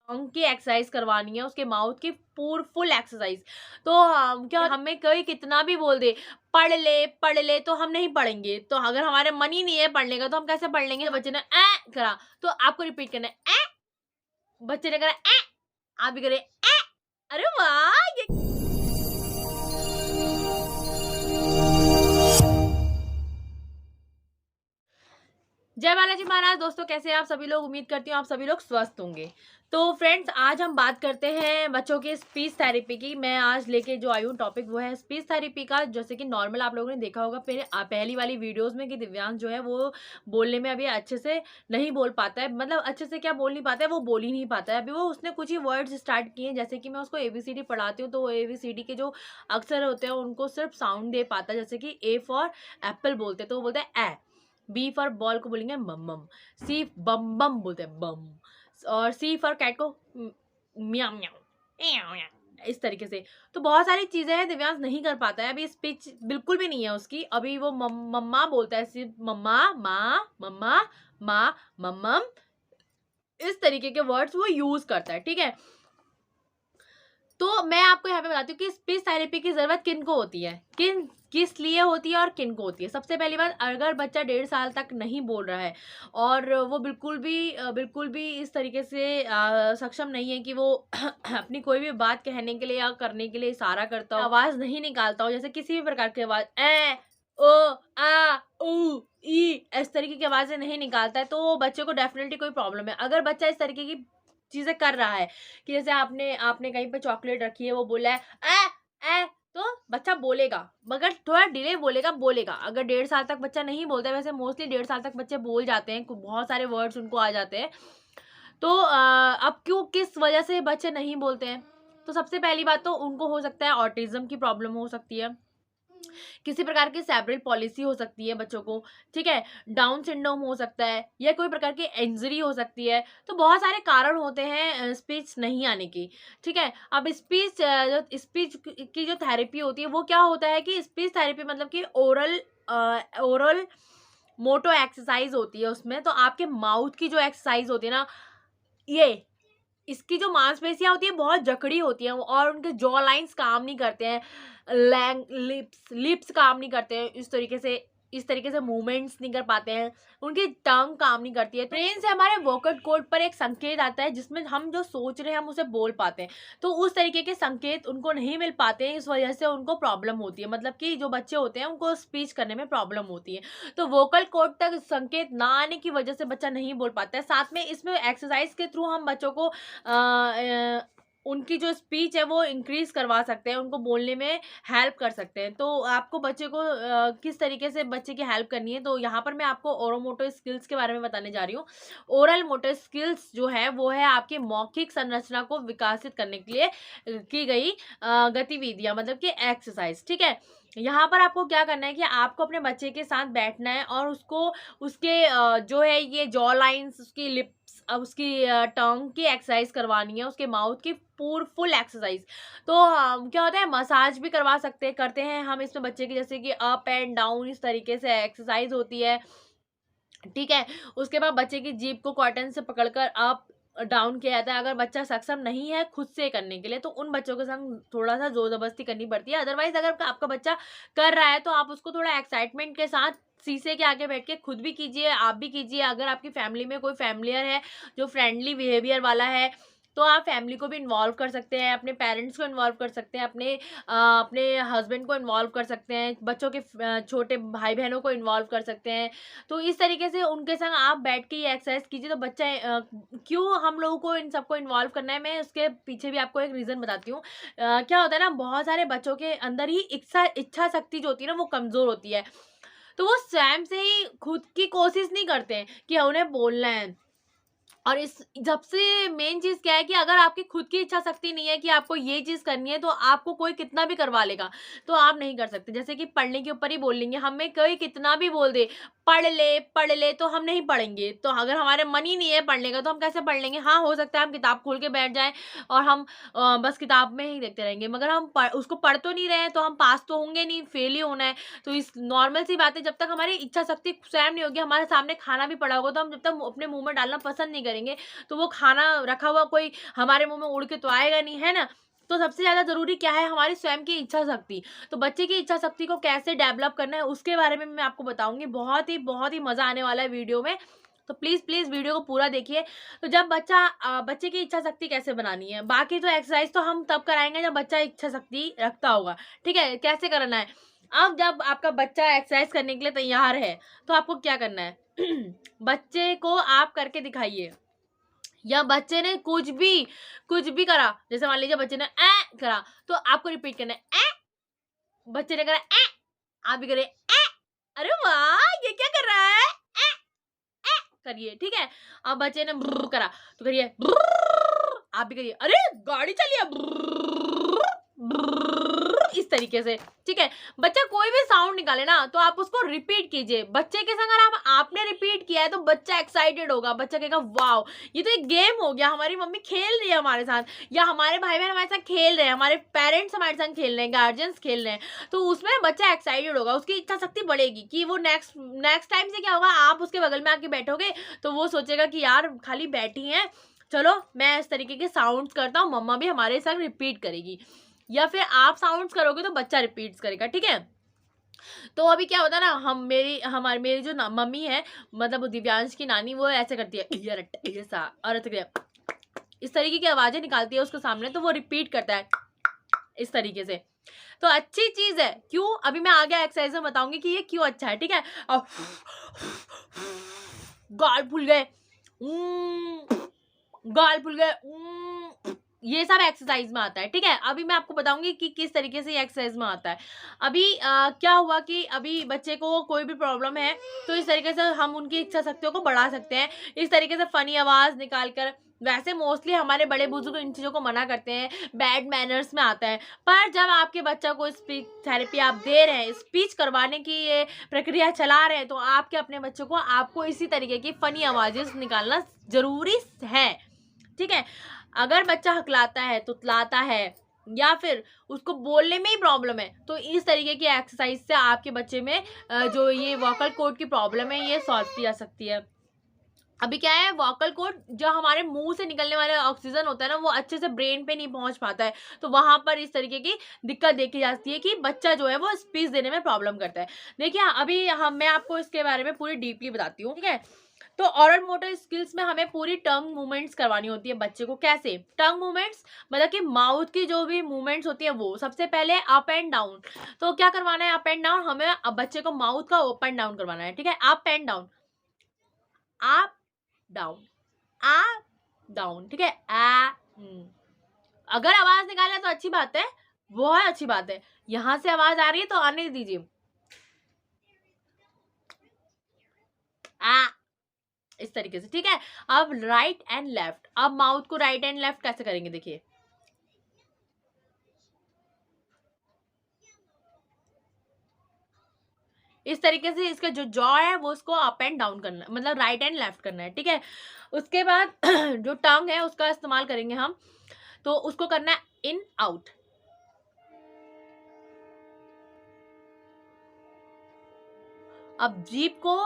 टंग की एक्सरसाइज करवानी है, उसके माउथ की फुल एक्सरसाइज। तो क्या हमें कोई कितना भी बोल दे पढ़ ले तो हम नहीं पढ़ेंगे। तो अगर हमारे मन ही नहीं है पढ़ने का तो हम कैसे पढ़ लेंगे? बच्चे ने करा तो आपको रिपीट करना है, बच्चे ने करा आप भी करे अरे वाह! जय बालाजी महाराज। दोस्तों कैसे हैं आप सभी लोग? उम्मीद करती हूँ आप सभी लोग स्वस्थ होंगे। तो फ्रेंड्स आज हम बात करते हैं बच्चों के स्पीच थेरेपी की। मैं आज लेके जो आई हूँ टॉपिक वो है स्पीच थेरेपी का। जैसे कि नॉर्मल आप लोगों ने देखा होगा पहली वाली वीडियोस में कि दिव्यांश जो है वो बोलने में अभी अच्छे से नहीं बोल पाता है। मतलब अच्छे से क्या बोल नहीं पाता है, वो बोल ही नहीं पाता है। अभी वो उसने कुछ ही वर्ड्स स्टार्ट किए हैं। जैसे कि मैं उसको ABCD पढ़ाती हूँ तो वो ABCD के जो अक्षर होते हैं उनको सिर्फ साउंड दे पाता है। जैसे कि A फॉर एप्पल बोलते तो वो बोलते हैं ए, बी फॉर बॉल को बोलेंगे मम मम, सी बम बम बोलते हैं बम, और सी फॉर कैट को म्याऊ म्याऊ, इस तरीके से। तो बहुत सारी चीजें हैं दिव्यांश नहीं कर पाता है। अभी स्पीच बिल्कुल भी नहीं है उसकी। अभी वो मम्मा बोलता है, सिर्फ मम्मा माँ मम्मा माँ मम्मम, इस तरीके के वर्ड्स वो यूज करता है। ठीक है, तो मैं आपको यहाँ पे बताती हूँ कि स्पीच थेरेपी की जरूरत किन को होती है, किस लिए होती है और किन को होती है। सबसे पहली बात, अगर बच्चा 1.5 साल तक नहीं बोल रहा है और वो बिल्कुल भी इस तरीके से सक्षम नहीं है कि वो अपनी कोई भी बात कहने के लिए या करने के लिए इशारा करता हो, आवाज नहीं निकालता हो, जैसे किसी भी प्रकार की आवाज ओ आ ऊ ई इस तरीके की आवाजें नहीं निकालता है, तो बच्चे को डेफिनेटली कोई प्रॉब्लम है। अगर बच्चा इस तरीके की चीजें कर रहा है कि जैसे आपने कहीं पे चॉकलेट रखी है, वो बोला है ए, तो बच्चा बोलेगा, मगर थोड़ा डिले बोलेगा। अगर 1.5 साल तक बच्चा नहीं बोलता है, वैसे मोस्टली 1.5 साल तक बच्चे बोल जाते हैं, बहुत सारे वर्ड्स उनको आ जाते हैं। तो अब किस वजह से बच्चे नहीं बोलते हैं? तो सबसे पहली बात तो उनको हो सकता है ऑटिज्म की प्रॉब्लम हो सकती है, किसी प्रकार की सेरेब्रल पॉलिसी हो सकती है बच्चों को, ठीक है, डाउन सिंड्रोम हो सकता है, या कोई प्रकार की इंजरी हो सकती है। तो बहुत सारे कारण होते हैं स्पीच नहीं आने की। ठीक है, अब स्पीच की जो थेरेपी होती है वो क्या होता है कि स्पीच थेरेपी मतलब कि ओरल मोटो एक्सरसाइज होती है उसमें। तो आपके माउथ की जो एक्सरसाइज होती है ना, ये इसकी जो मांसपेशियां होती है बहुत जकड़ी होती हैं और उनके जॉ लाइन्स काम नहीं करते हैं, लिप्स काम नहीं करते हैं, इस तरीके से मूवमेंट्स नहीं कर पाते हैं, उनकी टंग काम नहीं करती है। ब्रेन से हमारे वोकल कोड पर एक संकेत आता है जिसमें हम जो सोच रहे हैं हम उसे बोल पाते हैं। तो उस तरीके के संकेत उनको नहीं मिल पाते हैं, इस वजह से उनको प्रॉब्लम होती है। मतलब कि जो बच्चे होते हैं उनको स्पीच करने में प्रॉब्लम होती है। तो वोकल कोड तक संकेत ना आने की वजह से बच्चा नहीं बोल पाता है। साथ में इसमें एक्सरसाइज के थ्रू हम बच्चों को उनकी जो स्पीच है वो इंक्रीज करवा सकते हैं, उनको बोलने में हेल्प कर सकते हैं। तो आपको बच्चे को किस तरीके से बच्चे की हेल्प करनी है, तो यहाँ पर मैं आपको ओरोमोटो स्किल्स के बारे में बताने जा रही हूँ। ओरल मोटर स्किल्स जो है वो है आपकी मौखिक संरचना को विकसित करने के लिए की गई गतिविधियां, मतलब कि एक्सरसाइज। ठीक है, यहाँ पर आपको क्या करना है कि आपको अपने बच्चे के साथ बैठना है और उसके जो है ये जॉ लाइन्स, उसकी लिप्स, उसकी टंग की एक्सरसाइज करवानी है, उसके माउथ की फुल एक्सरसाइज। तो क्या होता है, मसाज भी करते हैं हम इसमें बच्चे की, जैसे कि अप एंड डाउन इस तरीके से एक्सरसाइज होती है। ठीक है, उसके बाद बच्चे की जीभ को कॉटन से पकड़कर अप डाउन किया जाता है। अगर बच्चा सक्षम नहीं है खुद से करने के लिए तो उन बच्चों के संग थोड़ा सा जोर जबरदस्ती करनी पड़ती है। अदरवाइज अगर आपका बच्चा कर रहा है तो आप उसको थोड़ा एक्साइटमेंट के साथ शीशे के आगे बैठ के खुद भी कीजिए, आप भी कीजिए। अगर आपकी फैमिली में कोई फैमिलियर है जो फ्रेंडली बिहेवियर वाला है तो आप फैमिली को भी इन्वॉल्व कर सकते हैं, अपने पेरेंट्स को इन्वॉल्व कर सकते हैं, अपने हस्बैंड को इन्वॉल्व कर सकते हैं, बच्चों के छोटे भाई बहनों को इन्वॉल्व कर सकते हैं। तो इस तरीके से उनके संग आप बैठ के ये एक्सरसाइज कीजिए। तो बच्चा क्यों हम लोगों को इन सबको इन्वॉल्व करना है, मैं उसके पीछे भी आपको एक रीज़न बताती हूँ। क्या होता है ना, बहुत सारे बच्चों के अंदर ही इच्छा शक्ति जो होती है ना वो कमज़ोर होती है। तो वो स्वयं से ही खुद की कोशिश नहीं करते हैं कि उन्हें बोलना है। और इस सबसे मेन चीज़ क्या है कि अगर आपकी खुद की इच्छा शक्ति नहीं है कि आपको ये चीज़ करनी है, तो आपको कोई कितना भी करवा लेगा, तो आप नहीं कर सकते। जैसे कि पढ़ने के ऊपर ही बोल लेंगे, हमें कोई कितना भी बोल दे, पढ़ ले तो हम नहीं पढ़ेंगे। तो अगर हमारे मन ही नहीं है पढ़ने का, तो हम कैसे पढ़ लेंगे? हाँ, हो सकता है हम किताब खोल के बैठ जाएँ और हम बस किताब में ही देखते रहेंगे, मगर हम उसको पढ़ तो नहीं रहे हैं, तो हम पास तो होंगे नहीं, फेल ही होना है। तो इस नॉर्मल सी बात है, जब तक हमारी इच्छा शक्ति स्वयं नहीं होगी, हमारे सामने खाना भी पड़ा होगा, तो हम जब तक अपने मुँह में डालना पसंद नहीं करेंगे। करेंगे तो वो खाना रखा हुआ कोई हमारे मुंह में उड़ के तो आएगा नहीं, है ना। तो सबसे ज़्यादा ज़रूरी क्या है, हमारी स्वयं की इच्छा शक्ति। तो बच्चे की इच्छा शक्ति को कैसे डेवलप करना है उसके बारे में मैं आपको बताऊंगी। बहुत ही मज़ा आने वाला है वीडियो में, तो प्लीज़ वीडियो को पूरा देखिए। तो जब बच्चे की इच्छा शक्ति कैसे बनानी है, बाकी तो एक्सरसाइज तो हम तब कराएंगे जब बच्चा इच्छा शक्ति रखता होगा, ठीक है। कैसे करना है, अब जब आपका बच्चा एक्सरसाइज करने के लिए तैयार है तो आपको क्या करना है बच्चे को आप करके दिखाइए, या बच्चे ने कुछ भी करा, जैसे मान लीजिए बच्चे ने ए करा तो आपको रिपीट करना है ए, बच्चे ने करा ए, आप भी करिए ए, अरे वाह ये क्या कर रहा है, ए ए करिए, ठीक है। अब बच्चे ने ब्र करा तो करिए, आप भी करिए, अरे गाड़ी चलिए इस तरीके से, ठीक है। बच्चा कोई भी साउंड निकाले ना तो आप उसको रिपीट कीजिए। बच्चे के संग अगर आपने रिपीट किया है तो बच्चा एक्साइटेड होगा, बच्चा कहेगा वाओ ये तो एक गेम हो गया, हमारी मम्मी खेल रही है हमारे साथ, या हमारे भाई बहन हमारे साथ खेल रहे हैं, हमारे पेरेंट्स हमारे साथ खेल रहे हैं, गार्जियंस खेल रहे हैं। तो उसमें बच्चा एक्साइटेड होगा, उसकी इच्छा शक्ति बढ़ेगी कि वो नेक्स्ट टाइम से क्या होगा, आप उसके बगल में आके बैठोगे तो वो सोचेगा कि यार खाली बैठी हैं, चलो मैं इस तरीके के साउंड्स करता हूँ, मम्मा भी हमारे साथ रिपीट करेगी, या फिर आप साउंड्स करोगे तो बच्चा रिपीट्स करेगा, ठीक है। तो अभी क्या होता है ना, मेरी जो मम्मी है, मतलब दिव्यांश की नानी, वो ऐसे करती है ये सा, और इस तरीके की आवाजें निकालती है उसके सामने, तो वो रिपीट करता है इस तरीके से। तो अच्छी चीज है, क्यों, अभी मैं आगे एक्सरसाइज में बताऊंगी कि ये क्यों अच्छा है, ठीक है। और गाल फूल गए, गाल फूल गए, ये सब एक्सरसाइज में आता है, ठीक है। अभी मैं आपको बताऊंगी कि किस तरीके से ये एक्सरसाइज में आता है। अभी क्या हुआ कि अभी बच्चे को कोई भी प्रॉब्लम है तो इस तरीके से हम उनकी इच्छा शक्तियों को बढ़ा सकते हैं, इस तरीके से फनी आवाज निकाल कर। वैसे मोस्टली हमारे बड़े बुजुर्ग इन चीज़ों को मना करते हैं, बैड मैनर्स में आता है, पर जब आपके बच्चा को स्पीच थेरेपी आप दे रहे हैं, स्पीच करवाने की ये प्रक्रिया चला रहे हैं, तो आपके अपने बच्चों को आपको इसी तरीके की फनी आवाजें निकालना जरूरी है, ठीक है। अगर बच्चा हकलाता है, तुतलाता है, या फिर उसको बोलने में ही प्रॉब्लम है, तो इस तरीके की एक्सरसाइज से आपके बच्चे में जो ये वोकल कॉर्ड की प्रॉब्लम है ये सॉल्व की जा सकती है। अभी क्या है, वोकल कॉर्ड जो हमारे मुंह से निकलने वाला ऑक्सीजन होता है ना, वो अच्छे से ब्रेन पे नहीं पहुंच पाता है, तो वहां पर इस तरीके की दिक्कत देखी जाती है कि बच्चा जो है वो स्पीच देने में प्रॉब्लम करता है। देखिए अभी मैं आपको इसके बारे में पूरी डीपली बताती हूँ, ठीक है। तो ऑरल मोटर स्किल्स में हमें पूरी टंग मूवमेंट्स करवानी होती है बच्चे को। कैसे टंग मूवमेंट्स, मतलब कि माउथ की जो भी मूवमेंट्स होती है वो सबसे पहले अप एंड डाउन। तो क्या करवाना है, अप एंड डाउन, हमें बच्चे को माउथ का अप एंड डाउन करवाना है, ठीक है। Up and down, up down, up down, ठीक है। अगर आवाज निकाले तो अच्छी बात है, बहुत अच्छी बात है। यहां से आवाज आ रही है तो आने दीजिए, इस तरीके से, ठीक है। अब राइट एंड लेफ्ट, अब माउथ को राइट एंड लेफ्ट कैसे करेंगे, देखिए इस तरीके से इसका जो जॉ है वो उसको अप एंड डाउन करना है, मतलब राइट एंड लेफ्ट करना है, ठीक है। उसके बाद जो टंग है उसका इस्तेमाल करेंगे हम, तो उसको करना है इन आउट। अब जीभ को,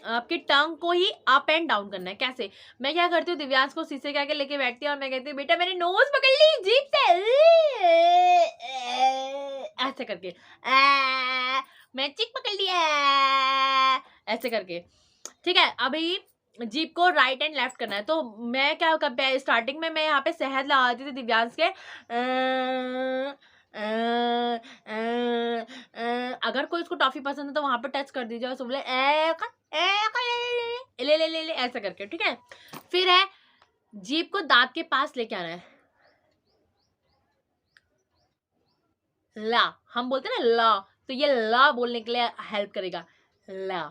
आपकी टंग को ही अप एंड डाउन करना है। कैसे, मैं क्या करती हूँ, दिव्यांश को शीशे के आगे लेके बैठती हूँ और मैं कहती हूँ बेटा मैंने नोज पकड़ ली जीभ से, ऐसे करके, मैं चिक पकड़ लिया, ऐसे करके, ठीक है। अभी जीभ को राइट एंड लेफ्ट करना है, तो मैं क्या कर, स्टार्टिंग में मैं यहाँ पे शहद लगाती थी दिव्यांश के, अगर कोई उसको टॉफी पसंद है तो वहां पे टच कर दीजिए और बोले ले ले ले ले ऐसा करके, ठीक है। फिर है जीभ को दांत के पास लेके आना है, ला, हम बोलते हैं ना ला, तो ये ला बोलने के लिए हेल्प करेगा, ला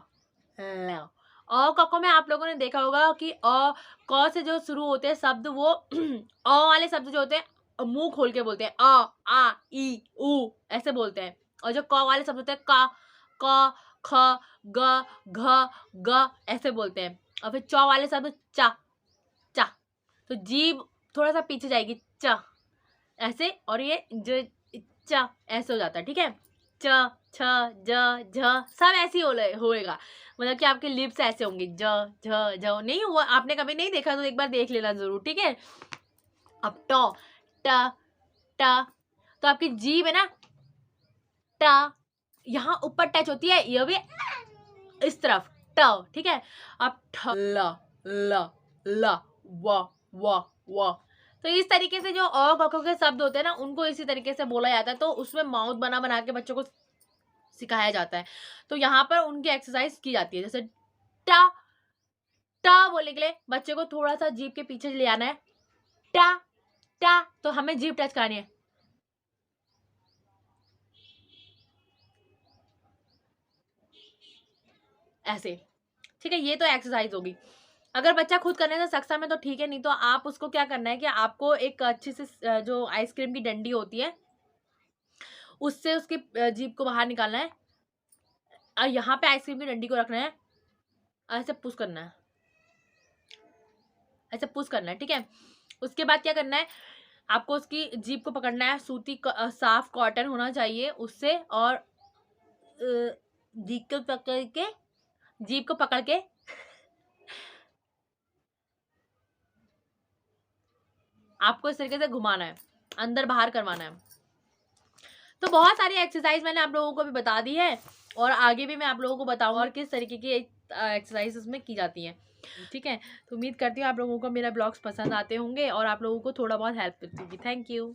ला। और कको में आप लोगों ने देखा होगा कि क से जो शुरू होते हैं शब्द, वो वाले शब्द जो होते हैं मुंह खोल के बोलते हैं, आ ई उ ऐसे बोलते हैं, और जो क वाले शब्द होते हैं का, क, ख, ग, घ, ग ऐसे बोलते हैं, और फिर चौ वाले शब्द चा, चा, तो जीभ थोड़ा सा पीछे जाएगी, चा ऐसे, और ये जो चा ऐसे हो जाता है, ठीक है। च छ, ज, झ सब ऐसे ही होएगा, मतलब कि आपके लिप्स ऐसे होंगे, ज, झ, झ। नहीं हुआ, आपने कभी नहीं देखा तो एक बार देख लेना जरूर, ठीक है। अब ट, ट, ट, तो आपकी जीभ है ना, ट, यहाँ ऊपर टच होती है, ये भी इस तरफ, ट, ठीक है। अब ठ, ल, ल, ल, व। तो इस तरीके से जो अ क ख के शब्द होते हैं ना, उनको इसी तरीके से बोला जाता है, तो उसमें माउथ बना बना के बच्चों को सिखाया जाता है। तो यहाँ पर उनकी एक्सरसाइज की जाती है। जैसे टा, टा बोलने के लिए बच्चे को थोड़ा सा जीभ के पीछे ले आना है, टा, टा, तो हमें जीभ टच करानी है, ऐसे, ठीक है। ये तो एक्सरसाइज होगी। अगर बच्चा खुद करने से सक्षम है तो ठीक है, नहीं तो आप उसको क्या करना है कि आपको एक अच्छी से जो आइसक्रीम की डंडी होती है उससे उसकी जीभ को बाहर निकालना है, और यहाँ पे आइसक्रीम की डंडी को रखना है, ऐसे पुश करना है, ऐसे पुश करना है, ठीक है। उसके बाद क्या करना है, आपको उसकी जीभ को पकड़ना है, सूती साफ कॉटन होना चाहिए उससे, और जीभ को पकड़ के आपको इस तरीके से घुमाना है, अंदर बाहर करवाना है। तो बहुत सारी एक्सरसाइज मैंने आप लोगों को भी बता दी है, और आगे भी मैं आप लोगों को बताऊंगा और किस तरीके की एक्सरसाइज उसमें की जाती हैं, ठीक है। तो उम्मीद करती हूँ आप लोगों को मेरा ब्लॉग्स पसंद आते होंगे और आप लोगों को थोड़ा बहुत हेल्प करती होगी। Thank you.